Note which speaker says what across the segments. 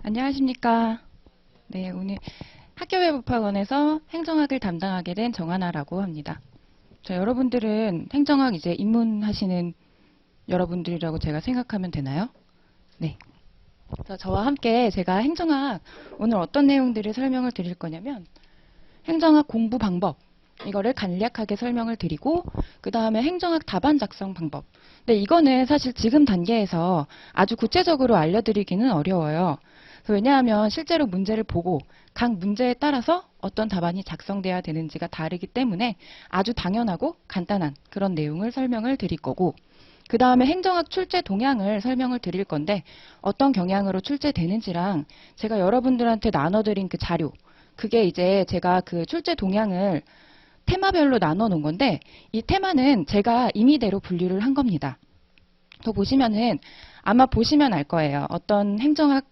Speaker 1: 안녕하십니까. 네, 오늘 학교외부학원에서 행정학을 담당하게 된 정하나라고 합니다. 여러분들은 행정학 이제 입문하시는 여러분들이라고 제가 생각하면 되나요? 네. 저와 함께 제가 행정학 오늘 어떤 내용들을 설명을 드릴 거냐면 행정학 공부 방법 이거를 간략하게 설명을 드리고 그 다음에 행정학 답안 작성 방법. 근데 이거는 사실 지금 단계에서 아주 구체적으로 알려드리기는 어려워요. 왜냐하면 실제로 문제를 보고 각 문제에 따라서 어떤 답안이 작성돼야 되는지가 다르기 때문에 아주 당연하고 간단한 그런 내용을 설명을 드릴 거고 그 다음에 행정학 출제 동향을 설명을 드릴 건데 어떤 경향으로 출제되는지랑 제가 여러분들한테 나눠드린 그 자료 그게 이제 제가 그 출제 동향을 테마별로 나눠 놓은 건데 이 테마는 제가 임의대로 분류를 한 겁니다. 더 보시면은 아마 보시면 알 거예요. 어떤 행정학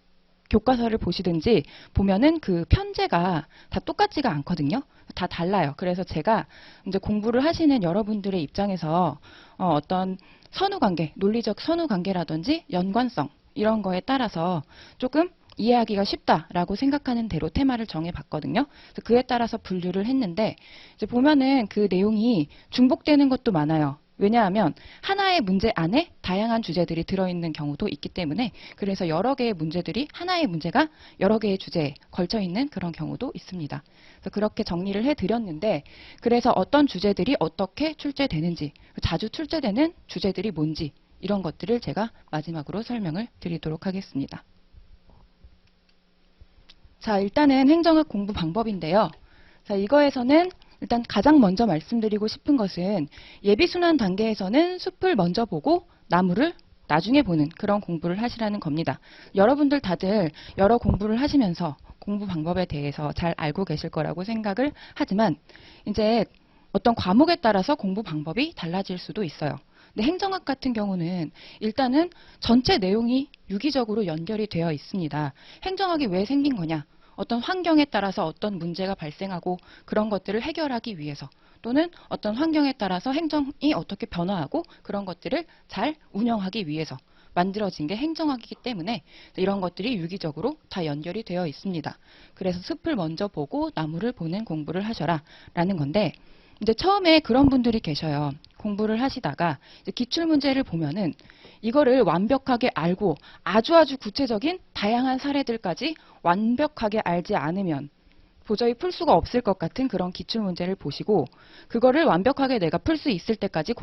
Speaker 1: 교과서를 보시든지 보면은 그 편제가 다 똑같지가 않거든요. 다 달라요. 그래서 제가 이제 공부를 하시는 여러분들의 입장에서 어떤 선후관계, 논리적 선후관계라든지 연관성 이런 거에 따라서 조금 이해하기가 쉽다라고 생각하는 대로 테마를 정해봤거든요. 그래서 그에 따라서 분류를 했는데 이제 보면은 그 내용이 중복되는 것도 많아요. 왜냐하면 하나의 문제 안에 다양한 주제들이 들어있는 경우도 있기 때문에 그래서 여러 개의 문제들이 하나의 문제가 여러 개의 주제에 걸쳐 있는 그런 경우도 있습니다. 그래서 그렇게 정리를 해드렸는데 그래서 어떤 주제들이 어떻게 출제되는지 자주 출제되는 주제들이 뭔지 이런 것들을 제가 마지막으로 설명을 드리도록 하겠습니다. 자, 일단은 행정학 공부 방법인데요. 자, 이거에서는 일단 가장 먼저 말씀드리고 싶은 것은 예비순환 단계에서는 숲을 먼저 보고 나무를 나중에 보는 그런 공부를 하시라는 겁니다. 여러분들 다들 여러 공부를 하시면서 공부 방법에 대해서 잘 알고 계실 거라고 생각을 하지만 이제 어떤 과목에 따라서 공부 방법이 달라질 수도 있어요. 근데 행정학 같은 경우는 일단은 전체 내용이 유기적으로 연결이 되어 있습니다. 행정학이 왜 생긴 거냐? 어떤 환경에 따라서 어떤 문제가 발생하고 그런 것들을 해결하기 위해서 또는 어떤 환경에 따라서 행정이 어떻게 변화하고 그런 것들을 잘 운영하기 위해서 만들어진 게 행정학이기 때문에 이런 것들이 유기적으로 다 연결이 되어 있습니다. 그래서 숲을 먼저 보고 나무를 보는 공부를 하셔라 라는 건데 이제 처음에 그런 분들이 계셔요. 공부를 하시다가 이제 기출문제를 보면은 이거를 완벽하게 알고 아주 구체적인 다양한 사례들까지 완벽하게 알지 않으면 도저히 풀 수가 없을 것 같은 그런 기출문제를 보시고 그거를 완벽하게 내가 풀 수 있을 때까지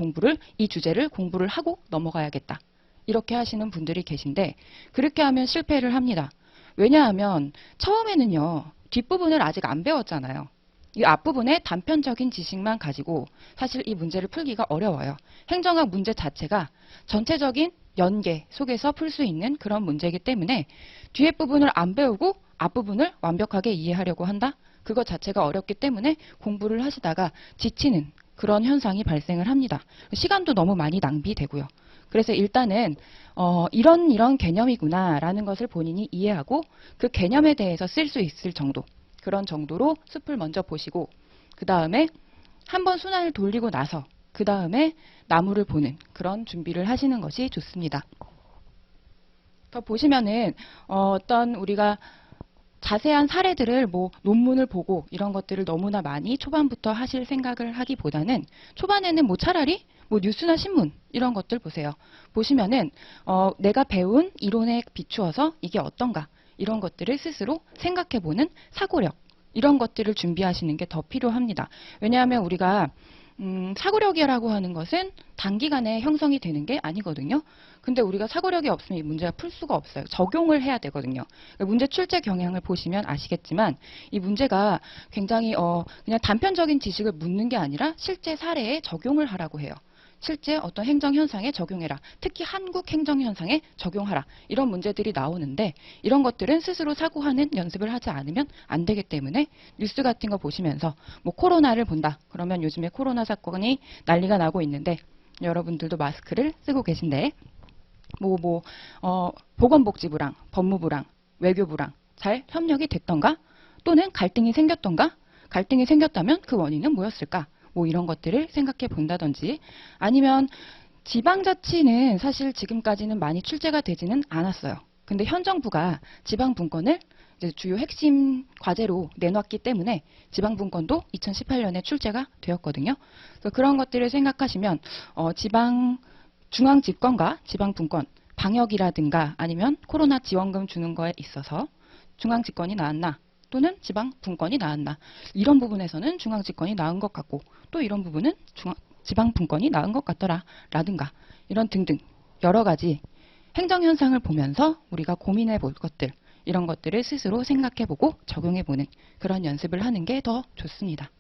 Speaker 1: 이 주제를 공부를 하고 넘어가야겠다. 이렇게 하시는 분들이 계신데 그렇게 하면 실패를 합니다. 왜냐하면 처음에는요. 뒷부분을 아직 안 배웠잖아요. 이 앞부분의 단편적인 지식만 가지고 사실 이 문제를 풀기가 어려워요. 행정학 문제 자체가 전체적인 연계 속에서 풀 수 있는 그런 문제이기 때문에 뒤에 부분을 안 배우고 앞부분을 완벽하게 이해하려고 한다? 그것 자체가 어렵기 때문에 공부를 하시다가 지치는 그런 현상이 발생을 합니다. 시간도 너무 많이 낭비되고요. 그래서 일단은 이런 개념이구나 라는 것을 본인이 이해하고 그 개념에 대해서 쓸 수 있을 정도 그런 정도로 숲을 먼저 보시고 그 다음에 한번 순환을 돌리고 나서 그 다음에 나무를 보는 그런 준비를 하시는 것이 좋습니다. 더 보시면은 어떤 우리가 자세한 사례들을 논문을 보고 이런 것들을 너무나 많이 초반부터 하실 생각을 하기보다는 초반에는 차라리 뉴스나 신문 이런 것들 보세요. 보시면은 내가 배운 이론에 비추어서 이게 어떤가 이런 것들을 스스로 생각해보는 사고력 이런 것들을 준비하시는 게 더 필요합니다. 왜냐하면 우리가 사고력이라고 하는 것은 단기간에 형성이 되는 게 아니거든요. 근데 우리가 사고력이 없으면 이 문제가 풀 수가 없어요. 적용을 해야 되거든요. 문제 출제 경향을 보시면 아시겠지만 이 문제가 굉장히 그냥 단편적인 지식을 묻는 게 아니라 실제 사례에 적용을 하라고 해요. 실제 어떤 행정 현상에 적용해라. 특히 한국 행정 현상에 적용하라. 이런 문제들이 나오는데 이런 것들은 스스로 사고하는 연습을 하지 않으면 안 되기 때문에 뉴스 같은 거 보시면서 코로나를 본다. 그러면 요즘에 코로나 사건이 난리가 나고 있는데 여러분들도 마스크를 쓰고 계신데 보건복지부랑 법무부랑 외교부랑 잘 협력이 됐던가? 또는 갈등이 생겼던가? 갈등이 생겼다면 그 원인은 뭐였을까? 이런 것들을 생각해 본다든지 아니면 지방자치는 사실 지금까지는 많이 출제가 되지는 않았어요. 근데 현 정부가 지방분권을 이제 주요 핵심 과제로 내놨기 때문에 지방분권도 2018년에 출제가 되었거든요. 그래서 그런 것들을 생각하시면 중앙 집권과 지방분권, 방역이라든가 아니면 코로나 지원금 주는 거에 있어서 중앙 집권이 나았나 또는 지방 분권이 나았나, 이런 부분에서는 중앙 집권이 나은 것 같고 또 이런 부분은 지방 분권이 나은 것 같더라 라든가, 이런 등등 여러 가지 행정 현상을 보면서 우리가 고민해 볼 것들, 이런 것들을 스스로 생각해 보고 적용해 보는 그런 연습을 하는 게 더 좋습니다.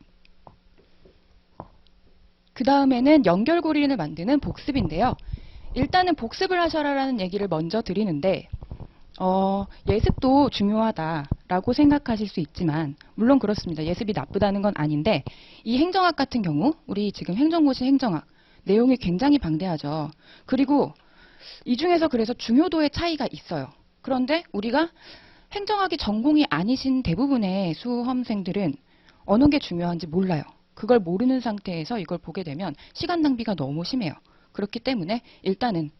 Speaker 1: 그 다음에는 연결고리를 만드는 복습인데요. 일단은 복습을 하셔라라는 얘기를 먼저 드리는데, 예습도 중요하다라고 생각하실 수 있지만, 물론 그렇습니다. 예습이 나쁘다는 건 아닌데, 이 행정학 같은 경우, 우리 지금 행정고시 행정학, 내용이 굉장히 방대하죠. 그리고 이 중에서 그래서 중요도의 차이가 있어요. 그런데 우리가 행정학이 전공이 아니신 대부분의 수험생들은 어느 게 중요한지 몰라요. 그걸 모르는 상태에서 이걸 보게 되면 시간 낭비가 너무 심해요. 그렇기 때문에 일단은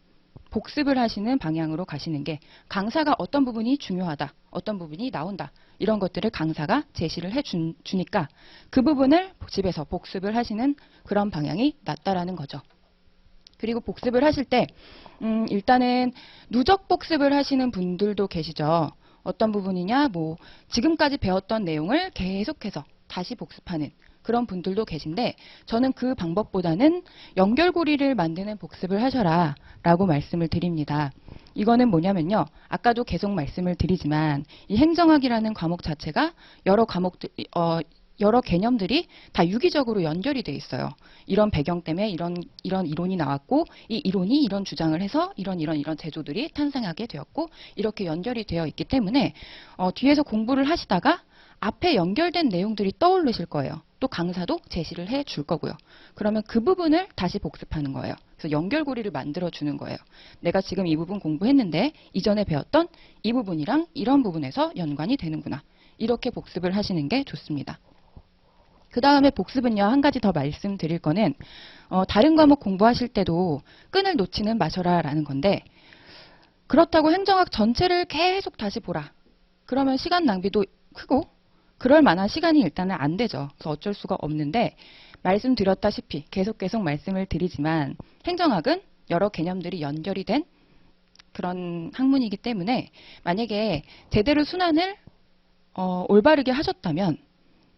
Speaker 1: 복습을 하시는 방향으로 가시는 게, 강사가 어떤 부분이 중요하다, 어떤 부분이 나온다, 이런 것들을 강사가 제시를 해주니까 그 부분을 집에서 복습을 하시는 그런 방향이 낫다라는 거죠. 그리고 복습을 하실 때 일단은 누적 복습을 하시는 분들도 계시죠. 어떤 부분이냐, 지금까지 배웠던 내용을 계속해서 다시 복습하는 그런 분들도 계신데, 저는 그 방법보다는 연결고리를 만드는 복습을 하셔라 라고 말씀을 드립니다. 이거는 뭐냐면요, 아까도 계속 말씀을 드리지만 이 행정학이라는 과목 자체가 여러 개념들이 다 유기적으로 연결이 돼 있어요. 이런 배경 때문에 이런 이론이 나왔고, 이 이론이 이런 주장을 해서 이런 제조들이 탄생하게 되었고, 이렇게 연결이 되어 있기 때문에 뒤에서 공부를 하시다가 앞에 연결된 내용들이 떠오르실 거예요. 또 강사도 제시를 해 줄 거고요. 그러면 그 부분을 다시 복습하는 거예요. 그래서 연결고리를 만들어 주는 거예요. 내가 지금 이 부분 공부했는데 이전에 배웠던 이 부분이랑 이런 부분에서 연관이 되는구나. 이렇게 복습을 하시는 게 좋습니다. 그 다음에 복습은요, 한 가지 더 말씀드릴 거는 다른 과목 공부하실 때도 끈을 놓지는 마셔라 라는 건데, 그렇다고 행정학 전체를 계속 다시 보라, 그러면 시간 낭비도 크고 그럴 만한 시간이 일단은 안 되죠. 그래서 어쩔 수가 없는데, 말씀드렸다시피 계속 말씀을 드리지만 행정학은 여러 개념들이 연결이 된 그런 학문이기 때문에, 만약에 제대로 순환을 올바르게 하셨다면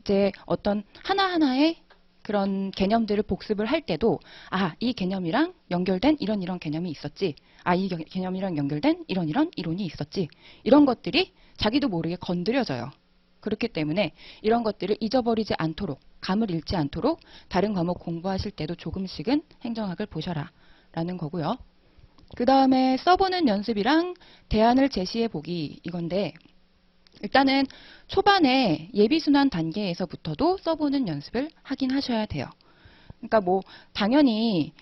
Speaker 1: 이제 어떤 하나하나의 그런 개념들을 복습을 할 때도, 이 개념이랑 연결된 이런 개념이 있었지, 이 개념이랑 연결된 이런 이론이 있었지, 이런 것들이 자기도 모르게 건드려져요. 그렇기 때문에 이런 것들을 잊어버리지 않도록, 감을 잃지 않도록 다른 과목 공부하실 때도 조금씩은 행정학을 보셔라 라는 거고요. 그 다음에 써보는 연습이랑 대안을 제시해 보기, 이건데, 일단은 초반에 예비순환 단계에서부터도 써보는 연습을 하긴 하셔야 돼요. 그러니까 당연히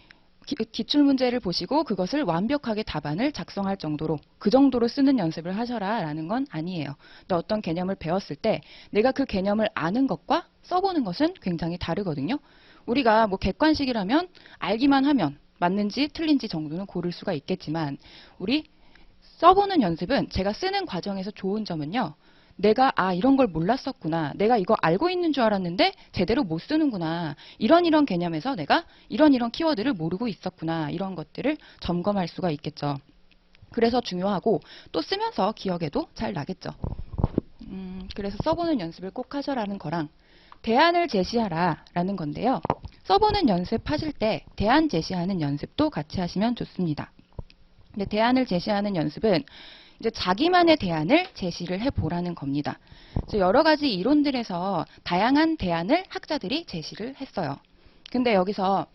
Speaker 1: 기출문제를 보시고 그것을 완벽하게 답안을 작성할 정도로, 그 정도로 쓰는 연습을 하셔라 라는 건 아니에요. 근데 어떤 개념을 배웠을 때 내가 그 개념을 아는 것과 써보는 것은 굉장히 다르거든요. 우리가 객관식이라면 알기만 하면 맞는지 틀린지 정도는 고를 수가 있겠지만, 우리 써보는 연습은 제가 쓰는 과정에서 좋은 점은요, 내가 이런 걸 몰랐었구나, 내가 이거 알고 있는 줄 알았는데 제대로 못 쓰는구나, 이런 개념에서 내가 이런 키워드를 모르고 있었구나, 이런 것들을 점검할 수가 있겠죠. 그래서 중요하고, 또 쓰면서 기억에도 잘 나겠죠. 그래서 써보는 연습을 꼭 하셔라는 거랑 대안을 제시하라 라는 건데요. 써보는 연습하실 때 대안 제시하는 연습도 같이 하시면 좋습니다. 근데 대안을 제시하는 연습은 이제 자기만의 대안을 제시를 해보라는 겁니다. 그래서 여러 가지 이론들에서 다양한 대안을 학자들이 제시를 했어요. 근데 여기서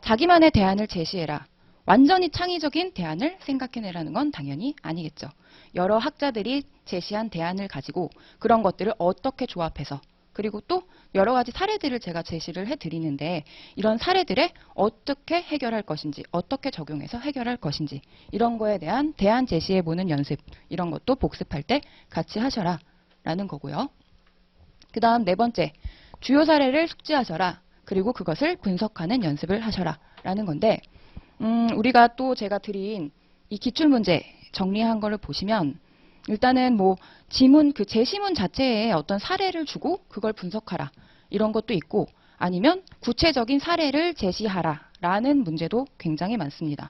Speaker 1: 자기만의 대안을 제시해라, 완전히 창의적인 대안을 생각해내라는 건 당연히 아니겠죠. 여러 학자들이 제시한 대안을 가지고 그런 것들을 어떻게 조합해서, 그리고 또 여러 가지 사례들을 제가 제시를 해드리는데, 이런 사례들에 어떻게 해결할 것인지, 어떻게 적용해서 해결할 것인지, 이런 거에 대한 대안 제시해보는 연습, 이런 것도 복습할 때 같이 하셔라 라는 거고요. 그 다음 네 번째, 주요 사례를 숙지하셔라, 그리고 그것을 분석하는 연습을 하셔라 라는 건데, 우리가 또 제가 드린 이 기출문제 정리한 거를 보시면 일단은 뭐 지문, 그 제시문 자체에 어떤 사례를 주고 그걸 분석하라. 이런 것도 있고 아니면 구체적인 사례를 제시하라. 라는 문제도 굉장히 많습니다.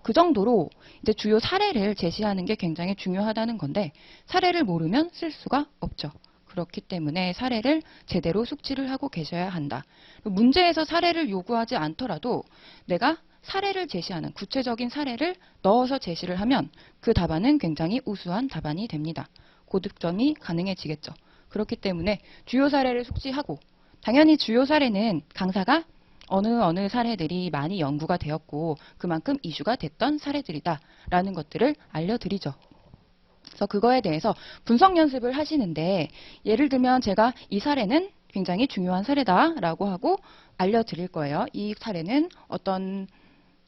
Speaker 1: 그 정도로 이제 주요 사례를 제시하는 게 굉장히 중요하다는 건데 사례를 모르면 쓸 수가 없죠. 그렇기 때문에 사례를 제대로 숙지를 하고 계셔야 한다. 문제에서 사례를 요구하지 않더라도 내가 사례를 제시하는 구체적인 사례를 넣어서 제시를 하면 그 답안은 굉장히 우수한 답안이 됩니다. 고득점이 가능해지겠죠. 그렇기 때문에 주요 사례를 숙지하고 당연히 주요 사례는 강사가 어느 사례들이 많이 연구가 되었고 그만큼 이슈가 됐던 사례들이다 라는 것들을 알려드리죠. 그래서 그거에 대해서 분석 연습을 하시는데 예를 들면 제가 이 사례는 굉장히 중요한 사례다라고 하고 알려드릴 거예요. 이 사례는 어떤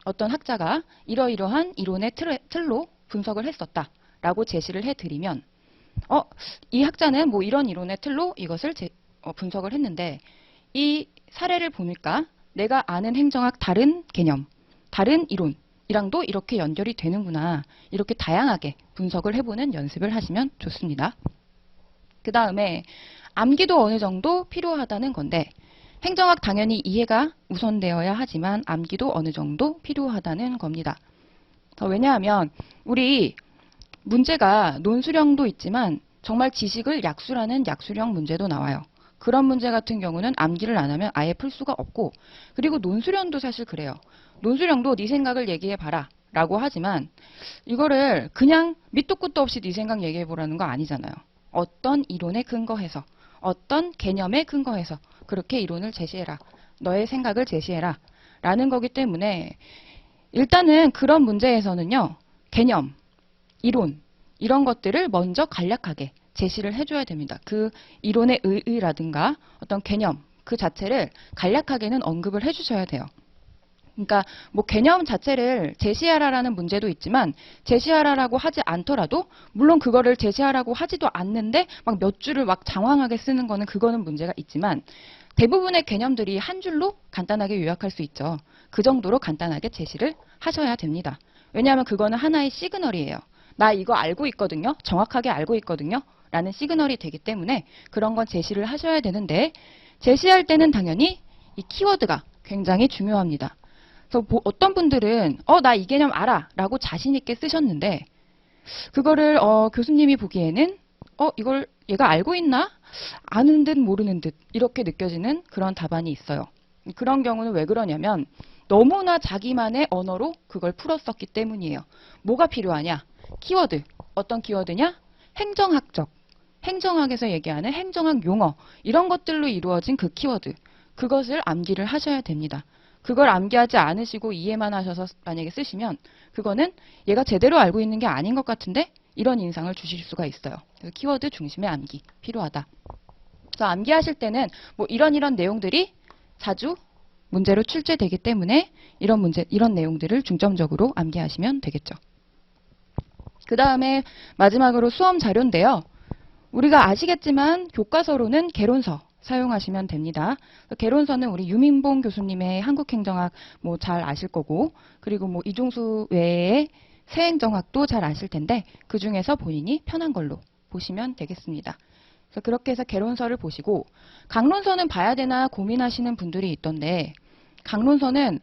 Speaker 1: 학자가 이러이러한 이론의 틀로 분석을 했었다라고 제시를 해드리면 이 학자는 뭐 이런 이론의 틀로 이것을 분석을 했는데 이 사례를 보니까 내가 아는 행정학 다른 개념, 다른 이론이랑도 이렇게 연결이 되는구나. 이렇게 다양하게 분석을 해보는 연습을 하시면 좋습니다. 그 다음에 암기도 어느 정도 필요하다는 건데 행정학 당연히 이해가 우선되어야 하지만 암기도 어느 정도 필요하다는 겁니다. 왜냐하면 우리 문제가 논술형도 있지만 정말 지식을 약수라는 약수형 문제도 나와요. 그런 문제 같은 경우는 암기를 안 하면 아예 풀 수가 없고 그리고 논술형도 사실 그래요. 논술형도 네 생각을 얘기해봐라 라고 하지만 이거를 그냥 밑도 끝도 없이 네 생각 얘기해보라는 거 아니잖아요. 어떤 이론에 근거해서 어떤 개념에 근거해서 그렇게 이론을 제시해라. 너의 생각을 제시해라. 라는 거기 때문에 일단은 그런 문제에서는요. 개념, 이론 이런 것들을 먼저 간략하게 제시를 해줘야 됩니다. 그 이론의 의의라든가 어떤 개념 그 자체를 간략하게는 언급을 해주셔야 돼요. 그러니까 뭐 개념 자체를 제시하라라는 문제도 있지만 제시하라라고 하지 않더라도 물론 그거를 제시하라고 하지도 않는데 막 몇 줄을 막 장황하게 쓰는 거는 그거는 문제가 있지만 대부분의 개념들이 한 줄로 간단하게 요약할 수 있죠. 그 정도로 간단하게 제시를 하셔야 됩니다. 왜냐하면 그거는 하나의 시그널이에요. 나 이거 알고 있거든요. 정확하게 알고 있거든요. 라는 시그널이 되기 때문에 그런 건 제시를 하셔야 되는데 제시할 때는 당연히 이 키워드가 굉장히 중요합니다. 그래서 어떤 분들은 나 이 개념 알아 라고 자신 있게 쓰셨는데 그거를 교수님이 보기에는 이걸 얘가 알고 있나? 아는 듯 모르는 듯 이렇게 느껴지는 그런 답안이 있어요. 그런 경우는 왜 그러냐면 너무나 자기만의 언어로 그걸 풀었었기 때문이에요. 뭐가 필요하냐? 키워드. 어떤 키워드냐? 행정학적. 행정학에서 얘기하는 행정학 용어. 이런 것들로 이루어진 그 키워드. 그것을 암기를 하셔야 됩니다. 그걸 암기하지 않으시고 이해만 하셔서 만약에 쓰시면 그거는 얘가 제대로 알고 있는 게 아닌 것 같은데 이런 인상을 주실 수가 있어요. 그래서 키워드 중심의 암기 필요하다. 그래서 암기하실 때는 뭐 이런 내용들이 자주 문제로 출제되기 때문에 이런 내용들을 중점적으로 암기하시면 되겠죠. 그 다음에 마지막으로 수험 자료인데요. 우리가 아시겠지만 교과서로는 개론서 사용하시면 됩니다. 개론서는 우리 유민봉 교수님의 한국행정학 뭐 잘 아실 거고 그리고 뭐 이종수 외에 새행정학도 잘 아실 텐데 그 중에서 본인이 편한 걸로 보시면 되겠습니다. 그래서 그렇게 해서 개론서를 보시고 강론서는 봐야 되나 고민하시는 분들이 있던데 강론서는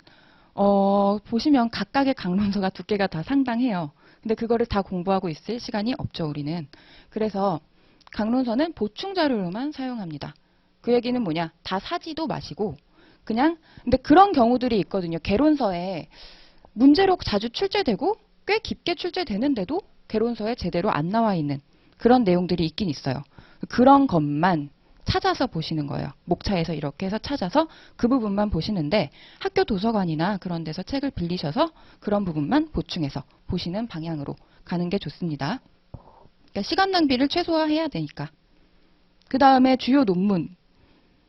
Speaker 1: 보시면 각각의 강론서가 두께가 다 상당해요. 근데 그거를 다 공부하고 있을 시간이 없죠, 우리는. 그래서 강론서는 보충 자료로만 사용합니다. 그 얘기는 뭐냐? 다 사지도 마시고 그냥 근데 그런 경우들이 있거든요. 개론서에 문제로 자주 출제되고 꽤 깊게 출제되는데도 개론서에 제대로 안 나와 있는 그런 내용들이 있긴 있어요. 그런 것만 찾아서 보시는 거예요. 목차에서 이렇게 해서 찾아서 그 부분만 보시는데 학교 도서관이나 그런 데서 책을 빌리셔서 그런 부분만 보충해서 보시는 방향으로 가는 게 좋습니다. 그러니까 시간 낭비를 최소화해야 되니까. 그 다음에 주요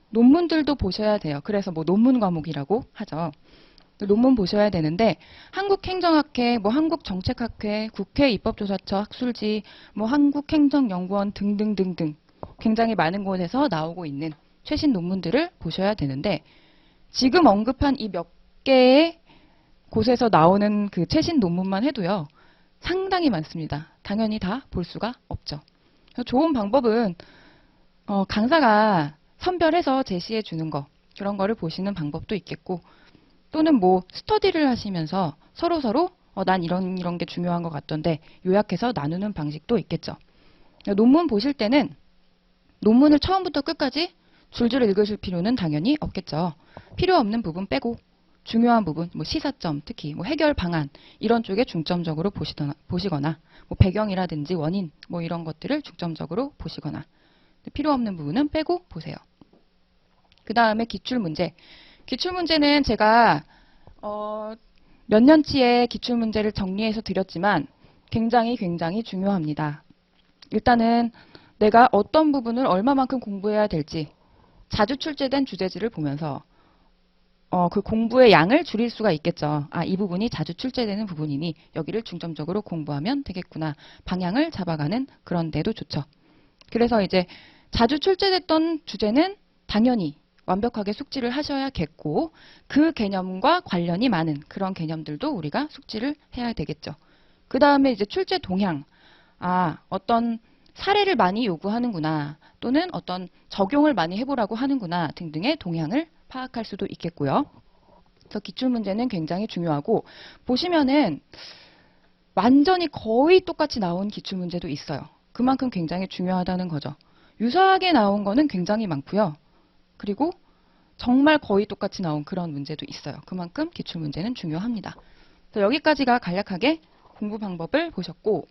Speaker 1: 논문들도 보셔야 돼요. 그래서 뭐 논문 과목이라고 하죠. 논문 보셔야 되는데 한국행정학회, 뭐 한국정책학회, 국회 입법조사처 학술지, 뭐 한국행정연구원 등등등등 굉장히 많은 곳에서 나오고 있는 최신 논문들을 보셔야 되는데 지금 언급한 이 몇 개의 곳에서 나오는 그 최신 논문만 해도요. 상당히 많습니다. 당연히 다 볼 수가 없죠. 그래서 좋은 방법은 강사가 선별해서 제시해 주는 거, 그런 거를 보시는 방법도 있겠고, 또는 뭐 스터디를 하시면서 서로서로 난 이런 게 중요한 것 같던데 요약해서 나누는 방식도 있겠죠. 논문 보실 때는 논문을 처음부터 끝까지 줄줄 읽으실 필요는 당연히 없겠죠. 필요 없는 부분 빼고 중요한 부분, 뭐 시사점, 특히 뭐 해결 방안 이런 쪽에 중점적으로 보시거나 뭐 배경이라든지 원인 뭐 이런 것들을 중점적으로 보시거나 필요 없는 부분은 빼고 보세요. 그 다음에 기출문제. 기출문제는 제가 몇 년치의 기출문제를 정리해서 드렸지만 굉장히 중요합니다. 일단은 내가 어떤 부분을 얼마만큼 공부해야 될지 자주 출제된 주제지를 보면서 그 공부의 양을 줄일 수가 있겠죠. 아, 이 부분이 자주 출제되는 부분이니 여기를 중점적으로 공부하면 되겠구나. 방향을 잡아가는 그런 데도 좋죠. 그래서 이제 자주 출제됐던 주제는 당연히 완벽하게 숙지를 하셔야겠고 그 개념과 관련이 많은 그런 개념들도 우리가 숙지를 해야 되겠죠. 그 다음에 이제 출제 동향. 아, 어떤 사례를 많이 요구하는구나. 또는 어떤 적용을 많이 해보라고 하는구나 등등의 동향을 파악할 수도 있겠고요. 그래서 기출문제는 굉장히 중요하고 보시면은 완전히 거의 똑같이 나온 기출문제도 있어요. 그만큼 굉장히 중요하다는 거죠. 유사하게 나온 거는 굉장히 많고요. 그리고 정말 거의 똑같이 나온 그런 문제도 있어요. 그만큼 기출문제는 중요합니다. 여기까지가 간략하게 공부 방법을 보셨고